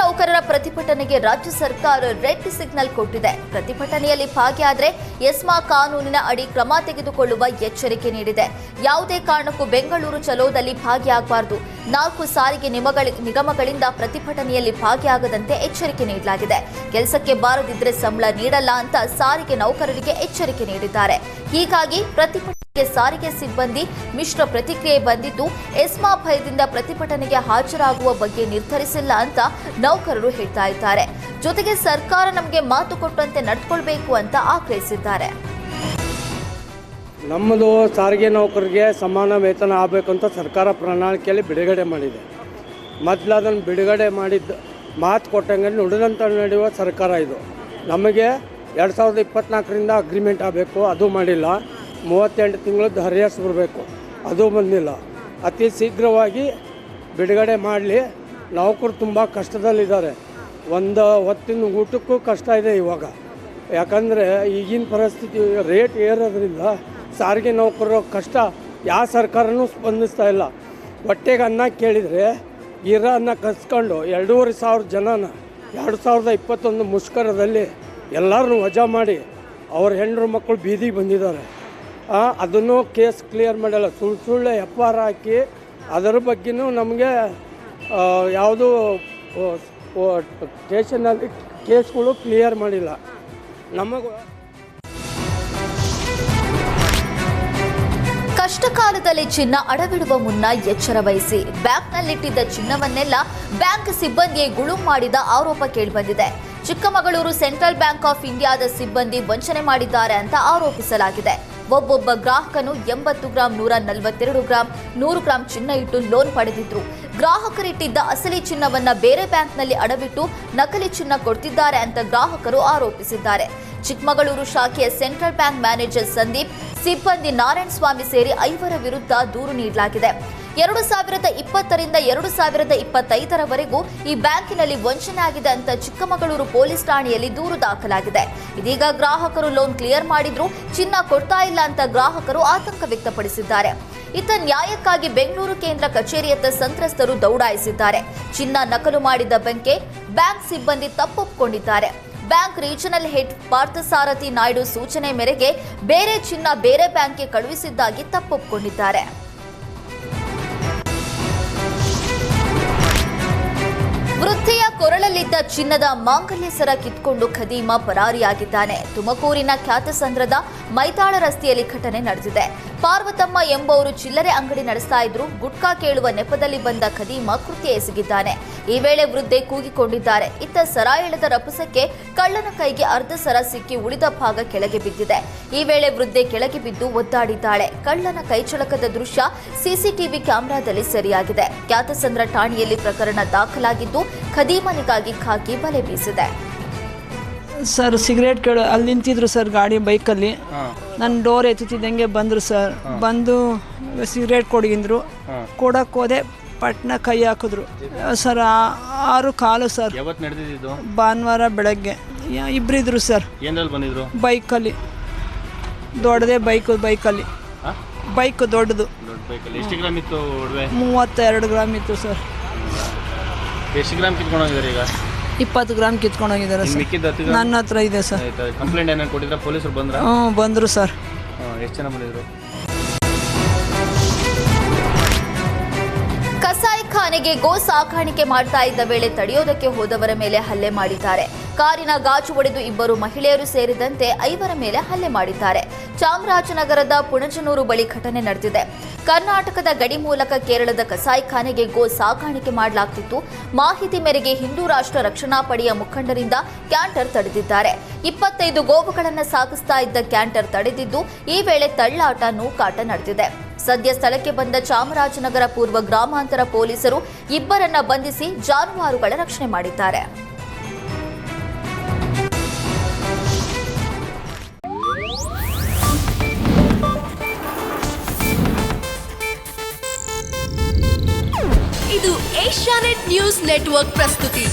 ನೌಕರರ ಪ್ರತಿಭಟನೆಗೆ ರಾಜ್ಯ ಸರ್ಕಾರ ರೆಡ್ ಸಿಗ್ನಲ್ ಕೊಟ್ಟಿದೆ. ಪ್ರತಿಭಟನೆಯಲ್ಲಿ ಭಾಗಿಯಾದರೆ ಎಸ್ಮಾ ಕಾನೂನಿನ ಅಡಿ ಕ್ರಮ ತೆಗೆದುಕೊಳ್ಳುವ ಎಚ್ಚರಿಕೆ ನೀಡಿದೆ. ಯಾವುದೇ ಕಾರಣಕ್ಕೂ ಬೆಂಗಳೂರು ಚಲೋದಲ್ಲಿ ಭಾಗಿಯಾಗಬಾರದು. 4 ಸಾರಿಗೆ ನಿಗಮಗಳಿಂದ ಪ್ರತಿಭಟನೆಯಲ್ಲಿ ಭಾಗಿಯಾಗದಂತೆ ಎಚ್ಚರಿಕೆ ನೀಡಲಾಗಿದೆ. ಕೆಲಸಕ್ಕೆ ಬಾರದಿದ್ರೆ ಸಂಬಳ ನೀಡಲ್ಲ ಅಂತ ಸಾರಿಗೆ ನೌಕರರಿಗೆ ಎಚ್ಚರಿಕೆ ನೀಡಿದ್ದಾರೆ. ಹೀಗಾಗಿ ಪ್ರತಿಭಟನೆಗೆ ಸಾರಿಗೆ ಸಿಬ್ಬಂದಿ ಮಿಶ್ರ ಪ್ರತಿಕ್ರಿಯೆ ಬಂದಿದ್ದು, ಎಸ್ಮಾ ಭಯದಿಂದ ಪ್ರತಿಭಟನೆಗೆ ಹಾಜರಾಗುವ ಬಗ್ಗೆ ನಿರ್ಧರಿಸಿಲ್ಲ ಅಂತ ನೌಕರರು ಹೇಳ್ತಾ ಇದ್ದಾರೆ. ಜೊತೆಗೆ ಸರ್ಕಾರ ನಮಗೆ ಮಾತು ಕೊಟ್ಟಂತೆ ನಡೆದುಕೊಳ್ಳಬೇಕು ಅಂತ ಆಗ್ರಹಿಸಿದ್ದಾರೆ. ನಮ್ಮದು ಸಾರಿಗೆ ನೌಕರರಿಗೆ ಸಮಾನ ವೇತನ ಆಗಬೇಕು ಅಂತ ಸರ್ಕಾರ ಪ್ರಣಾಳಿಕೆಯಲ್ಲಿ ಬಿಡುಗಡೆ ಮಾಡಿದೆ. ಮೊದಲು ಅದನ್ನು ಬಿಡುಗಡೆ ಮಾಡಿದ್ದು ಮಾತು ಕೊಟ್ಟಂಗೆ ನುಡಿದಂತ ನಡೆಯುವ ಸರ್ಕಾರ ಇದು. ನಮಗೆ 2024ರಿಂದ ಅಗ್ರಿಮೆಂಟ್ ಆಗಬೇಕು, ಅದು ಮಾಡಿಲ್ಲ. 38 ತಿಂಗಳದ್ದು ಹರಿಯಾಸ್ ಬರಬೇಕು, ಅದು ಬಂದಿಲ್ಲ. ಅತಿ ಶೀಘ್ರವಾಗಿ ಬಿಡುಗಡೆ ಮಾಡಲಿ. ನೌಕರು ತುಂಬ ಕಷ್ಟದಲ್ಲಿದ್ದಾರೆ. ಒಂದು ಹೊತ್ತಿನ ಊಟಕ್ಕೂ ಕಷ್ಟ ಇದೆ ಇವಾಗ. ಯಾಕಂದರೆ ಈಗಿನ ಪರಿಸ್ಥಿತಿ ರೇಟ್ ಏರೋದ್ರಿಂದ ಸಾರಿಗೆ ನೌಕರರ ಕಷ್ಟ ಯಾವ ಸರ್ಕಾರನೂ ಸ್ಪಂದಿಸ್ತಾ ಇಲ್ಲ. ಹೊಟ್ಟೆಗೆ ಅನ್ನ ಕೇಳಿದರೆ ಇರೋ ಅನ್ನ ಕಸ್ಕೊಂಡು 2,500 ಜನನ 2021 ಮುಷ್ಕರದಲ್ಲಿ ಎಲ್ಲರನ್ನೂ ವಜಾ ಮಾಡಿ ಅವ್ರ ಹೆಣ್ಣು ಮಕ್ಕಳು ಬೀದಿಗೆ ಬಂದಿದ್ದಾರೆ. ಅದನ್ನು ಕೇಸ್ ಕ್ಲಿಯರ್ ಮಾಡಲ್ಲ. ಸುಳ್ಳು FR ಹಾಕಿ ಅದರ ಬಗ್ಗೆನೂ ನಮಗೆ ಯಾವುದೂ ಸ್ಟೇಷನಲ್ಲಿ ಕೇಸ್ಗಳು ಕ್ಲಿಯರ್ ಮಾಡಿಲ್ಲ. ನಮಗೆ ಕಷ್ಟ ಕಾಲದಲ್ಲಿ ಚಿನ್ನ ಅಡವಿಡುವ ಮುನ್ನ ಎಚ್ಚರ ವಹಿಸಿ. ಬ್ಯಾಂಕ್ನಲ್ಲಿಟ್ಟಿದ್ದ ಚಿನ್ನವನ್ನೆಲ್ಲ ಬ್ಯಾಂಕ್ ಸಿಬ್ಬಂದಿಯೇ ಗುಳುಂ ಮಾಡಿದ ಆರೋಪ ಕೇಳಿಬಂದಿದೆ. ಚಿಕ್ಕಮಗಳೂರು ಸೆಂಟ್ರಲ್ ಬ್ಯಾಂಕ್ ಆಫ್ ಇಂಡಿಯಾದ ಸಿಬ್ಬಂದಿ ವಂಚನೆ ಮಾಡಿದ್ದಾರೆ ಅಂತ ಆರೋಪಿಸಲಾಗಿದೆ. ಒಬ್ಬೊಬ್ಬ ಗ್ರಾಹಕನು 80 ಗ್ರಾಂ, 142 ಗ್ರಾಂ, 100 ಗ್ರಾಂ ಚಿನ್ನ ಇಟ್ಟು ಲೋನ್ ಪಡೆದಿದ್ರು. ಗ್ರಾಹಕರಿಟ್ಟಿದ್ದ ಅಸಲಿ ಚಿನ್ನವನ್ನ ಬೇರೆ ಬ್ಯಾಂಕ್ನಲ್ಲಿ ಅಡವಿಟ್ಟು ನಕಲಿ ಚಿನ್ನ ಕೊಡ್ತಿದ್ದಾರೆ ಅಂತ ಗ್ರಾಹಕರು ಆರೋಪಿಸಿದ್ದಾರೆ. ಚಿಕ್ಕಮಗಳೂರು ಶಾಖೆಯ ಸೆಂಟ್ರಲ್ ಬ್ಯಾಂಕ್ ಮ್ಯಾನೇಜರ್ ಸಂದೀಪ್, ಸಿಬ್ಬಂದಿ ನಾರಾಯಣ ಸ್ವಾಮಿ ಸೇರಿ 5 ವಿರುದ್ಧ ದೂರು ನೀಡಲಾಗಿದೆ. 2020ರಿಂದ 2025ರವರೆಗೂ ಈ ಬ್ಯಾಂಕಿನಲ್ಲಿ ವಂಚನೆ ಆಗಿದೆ ಅಂತ ಚಿಕ್ಕಮಗಳೂರು ಪೊಲೀಸ್ ಠಾಣೆಯಲ್ಲಿ ದೂರು ದಾಖಲಾಗಿದೆ. ಇದೀಗ ಗ್ರಾಹಕರು ಲೋನ್ ಕ್ಲಿಯರ್ ಮಾಡಿದ್ರು, ಚಿನ್ನ ಕೊಡ್ತಾ ಇಲ್ಲ ಅಂತ ಗ್ರಾಹಕರು ಆತಂಕ ವ್ಯಕ್ತಪಡಿಸಿದ್ದಾರೆ. ಇತ್ತ ನ್ಯಾಯಕ್ಕಾಗಿ ಬೆಂಗಳೂರು ಕೇಂದ್ರ ಕಚೇರಿಯತ್ತ ಸಂತ್ರಸ್ತರು ದೌಡಾಯಿಸಿದ್ದಾರೆ. ಚಿನ್ನ ನಕಲು ಮಾಡಿದ ಬ್ಯಾಂಕ್ ಸಿಬ್ಬಂದಿ ತಪ್ಪೊಪ್ಪಿಕೊಂಡಿದ್ದಾರೆ. Bank regional head Parthasarathi Naidu ಸೂಚನೆ ಮೇರೆಗೆ ಬೇರೆ ಚಿನ್ನ ಬೇರೆ ಬ್ಯಾಂಕ್ಗೆ ಕಳುಹಿಸಿದ್ದಾಗಿ ತಪ್ಪೊಪ್ಪಿಕೊಂಡಿದ್ದಾರೆ. ವೃದ್ಧೆಯ ಕೊರಳಲ್ಲಿದ್ದ ಚಿನ್ನದ ಮಾಂಗಲ್ಯ ಸರ ಕಿತ್ಕೊಂಡು ಖದೀಮ ಪರಾರಿಯಾಗಿದ್ದಾನೆ. ತುಮಕೂರಿನ ಖ್ಯಾತಸಂದ್ರದ ಮೈತಾಳ ರಸ್ತೆಯಲ್ಲಿ ಘಟನೆ ನಡೆದಿದೆ. ಪಾರ್ವತಮ್ಮ ಎಂಬುವರು ಚಿಲ್ಲರೆ ಅಂಗಡಿ ನಡೆಸ್ತಾ ಇದ್ರು. ಗುಟ್ಕಾ ಕೇಳುವ ನೆಪದಲ್ಲಿ ಬಂದ ಖದೀಮ ಕೃತ್ಯ ಎಸಗಿದ್ದಾನೆ. ಈ ವೇಳೆ ವೃದ್ಧೆ ಕೂಗಿಕೊಂಡಿದ್ದಾರೆ. ಇತ್ತ ಸರ ಎಳೆದ ರಭಸಕ್ಕೆ ಕಳ್ಳನ ಕೈಗೆ ಅರ್ಧ ಸರ ಸಿಕ್ಕಿ ಉಳಿದ ಭಾಗ ಕೆಳಗೆ ಬಿದ್ದಿದೆ. ಈ ವೇಳೆ ವೃದ್ಧೆ ಕೆಳಗೆ ಬಿದ್ದು ಒದ್ದಾಡಿದ್ದಾಳೆ. ಕಳ್ಳನ ಕೈಚಳಕದ ದೃಶ್ಯ ಸಿಸಿಟಿವಿ ಕ್ಯಾಮೆರಾದಲ್ಲಿ ಸೆರೆಯಾಗಿದೆ. ಖ್ಯಾತಸಂದ್ರ ಠಾಣೆಯಲ್ಲಿ ಪ್ರಕರಣ ದಾಖಲಾಗಿದ್ದು ಖದೀಮನಿಗಾಗಿ ಖಾಕಿ ಬಲೆ ಬೀಸಿದೆ. ಸರ್ ಸಿಗರೇಟ್ ಕೇಳು ಅಲ್ಲಿ ನಿಂತಿದ್ರು ಸರ್, ಗಾಡಿ ಬೈಕಲ್ಲಿ. ನನ್ನ ಡೋರ್ ಎತ್ತುತ್ತಿದ್ದಂಗೆ ಬಂದರು ಸರ್. ಬಂದು ಸಿಗರೇಟ್ ಕೊಡಗಿದ್ರು. ಕೊಡಕ್ಕೆ ಹೋದೆ, ಪಟ್ನ ಕೈ ಹಾಕಿದ್ರು ಸರ್. 6:15 ಸರ್. ಭಾನುವಾರ ಬೆಳಗ್ಗೆ. ಇಬ್ಬರಿದ್ರು ಸರ್. ಬೈಕಲ್ಲಿ, ದೊಡ್ಡದೇ ಬೈಕಲ್ಲಿ. ಬೈಕ್ ದೊಡ್ಡದು. 32 ಗ್ರಾಮ್ ಇತ್ತು ಸರ್. ಎಷ್ಟು ಗ್ರಾಮ್ ಕಿತ್ಕೊಂಡೋಗಿದ್ದಾರೆ ಈಗ? 20 ಗ್ರಾಮ್ ಕಿತ್ಕೊಂಡೋಗಿದ್ದಾರೆ ಸರ್. ನನ್ನ ಹತ್ರ ಇದೆ ಸರ್. ಕಂಪ್ಲೇಂಟ್ ಏನಾದ್ರು ಕೊಟ್ಟಿದ್ರೆ ಪೊಲೀಸರು ಬಂದ್ರ? ಬಂದರು ಸರ್. ಎಷ್ಟು ಜನ ಬಂದಿದ್ರು? ಕಸಾಯಿಖಾನೆಗೆ ಗೋ ಸಾಕಾಣಿಕೆ ಮಾಡ್ತಾ ಇದ್ದ ವೇಳೆ ತಡೆಯೋದಕ್ಕೆ ಹೋದವರ ಮೇಲೆ ಹಲ್ಲೆ ಮಾಡಿದ್ದಾರೆ. ಕಾರಿನ ಗಾಜು ಒಡೆದು 2 ಮಹಿಳೆಯರು ಸೇರಿದಂತೆ 5 ಮೇಲೆ ಹಲ್ಲೆ ಮಾಡಿದ್ದಾರೆ. ಚಾಮರಾಜನಗರದ ಪುಣಜನೂರು ಬಳಿ ಘಟನೆ ನಡೆದಿದೆ. ಕರ್ನಾಟಕದ ಗಡಿ ಮೂಲಕ ಕೇರಳದ ಕಸಾಯಿಖಾನೆಗೆ ಗೋ ಸಾಕಾಣಿಕೆ ಮಾಡಲಾಗ್ತಿತ್ತು. ಮಾಹಿತಿ ಮೇರೆಗೆ ಹಿಂದೂ ರಾಷ್ಟ್ರ ರಕ್ಷಣಾ ಪಡೆಯ ಮುಖಂಡರಿಂದ ಕ್ಯಾಂಟರ್ ತಡೆದಿದ್ದಾರೆ. 25 ಗೋವುಗಳನ್ನು ಸಾಗಿಸ್ತಾ ಇದ್ದ ಕ್ಯಾಂಟರ್ ತಡೆದಿದ್ದು, ಈ ವೇಳೆ ತಳ್ಳಾಟ, ನೂಕಾಟ ನಡೆದಿದೆ. ಸದ್ಯ ಸ್ಥಳಕ್ಕೆ ಬಂದ ಚಾಮರಾಜನಗರ ಪೂರ್ವ ಗ್ರಾಮಾಂತರ ಪೊಲೀಸರು 2 ಬಂಧಿಸಿ ಜಾನುವಾರುಗಳ ರಕ್ಷಣೆ ಮಾಡಿದ್ದಾರೆ. ಇದು ಏಷ್ಯಾನೆಟ್ ನ್ಯೂಸ್ ನೆಟ್ವರ್ಕ್ ಪ್ರಸ್ತುತಿ.